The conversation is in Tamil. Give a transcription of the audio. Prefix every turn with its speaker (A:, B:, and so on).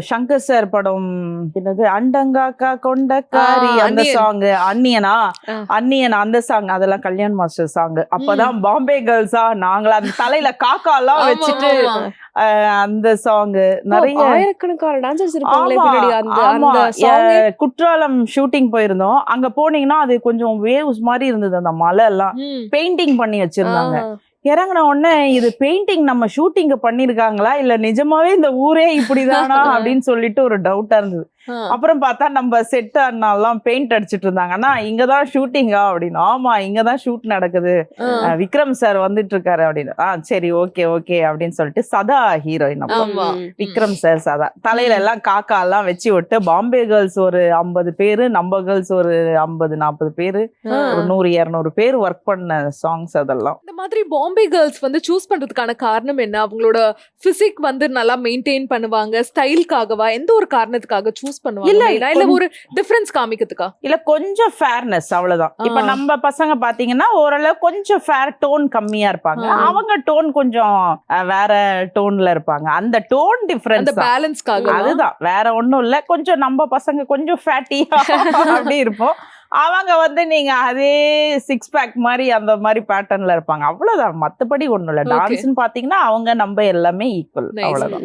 A: சங்கர் சார் படம் என்னது அண்டங்காக்கா கொண்டக்காரி அந்த சாங் அன்னியனா அந்த சாங் அதெல்லாம் கல்யாண் மாஸ்டர் சாங். அப்பதான் பாம்பே கேர்ள்ஸா நாங்களா அந்த தலையில காக்கா எல்லாம் வச்சுட்டு அந்த சாங் நிறைய
B: ஆயிரக்கணக்கான டான்சர்ஸ் இருப்பாங்களே.
A: குற்றாலம் ஷூட்டிங் போயிருந்தோம். அங்க போனீங்கன்னா அது கொஞ்சம் வேவ்ஸ் மாதிரி இருந்தது. அந்த மலை எல்லாம் பெயிண்டிங் பண்ணி வச்சிருந்தாங்க. இறங்கின உடனே இது பெயிண்டிங் நம்ம ஷூட்டிங் பண்ணிருக்காங்களா இல்ல நிஜமாவே இந்த ஊரே இப்படிதானா அப்படின்னு சொல்லிட்டு ஒரு டவுட்டா இருந்தது. அப்புறம் பார்த்தா நம்ம செட் அண்ணாலாம் பெயிண்ட் அடிச்சிட்டு இருந்தாங்க. அண்ணா இங்கதான் ஷூட்டிங்கா அப்படின்னு. ஆமா இங்கதான் ஷூட் நடக்குது, விக்ரம் சார் வந்துட்டு இருக்காரு அப்படின்னு. சரி ஓகே ஓகே அப்படின்னு சொல்லிட்டு சதா ஹீரோயின் விக்ரம் சார் சதா தலையில எல்லாம் காக்கா எல்லாம் வச்சு விட்டு பாம்பே கேர்ள்ஸ் ஒரு 50 பேரு, நம்ம கேர்ள்ஸ் ஒரு 50-40 பேரு, ஒரு 100-200 பேர் ஒர்க் பண்ண சாங்ஸ் அதெல்லாம்.
C: இந்த மாதிரி பாம்பே கேர்ள்ஸ் வந்து சூஸ் பண்றதுக்கான காரணம் என்ன? அவங்களோட பிசிக் வந்து நல்லா மெயின்டைன் பண்ணுவாங்க, ஸ்டைல்காகவா, எந்த ஒரு காரணத்துக்காக சூஸ் பண்ணுவாங்க? இல்ல ஒரு டிஃபரன்ஸ் காமிக்கிறதுக்கா?
A: இல்ல கொஞ்சம் ஃபேர்னஸ் அவ்வளவுதான். இப்ப நம்ம பசங்க பாத்தீங்கன்னா ஓரளவு கொஞ்சம் ஃபேர் டோன் கம்மியா இருப்பாங்க. அவங்க டோன் கொஞ்சம் வேற டோன்ல இருப்பாங்க. அந்த டோன் டிஃபரன்ஸ்
C: பேலன்ஸ்க்காக
A: அதுதான், வேற ஒண்ணும் இல்ல. கொஞ்சம் நம்ம பசங்க கொஞ்சம் ஃபேட்டியா அப்படி இருப்போம். அவங்க வந்து நீங்க அதே 6 பேக் மாதிரி அந்த மாதிரி பேட்டர்ன்ல இருப்பாங்க. அவ்வளவுதான், மத்தபடி ஒண்ணும் இல்ல. டான்ஸ்னு பாத்தீங்கன்னா அவங்க நம்ம எல்லாமே ஈக்குவல், அவ்வளவுதான்.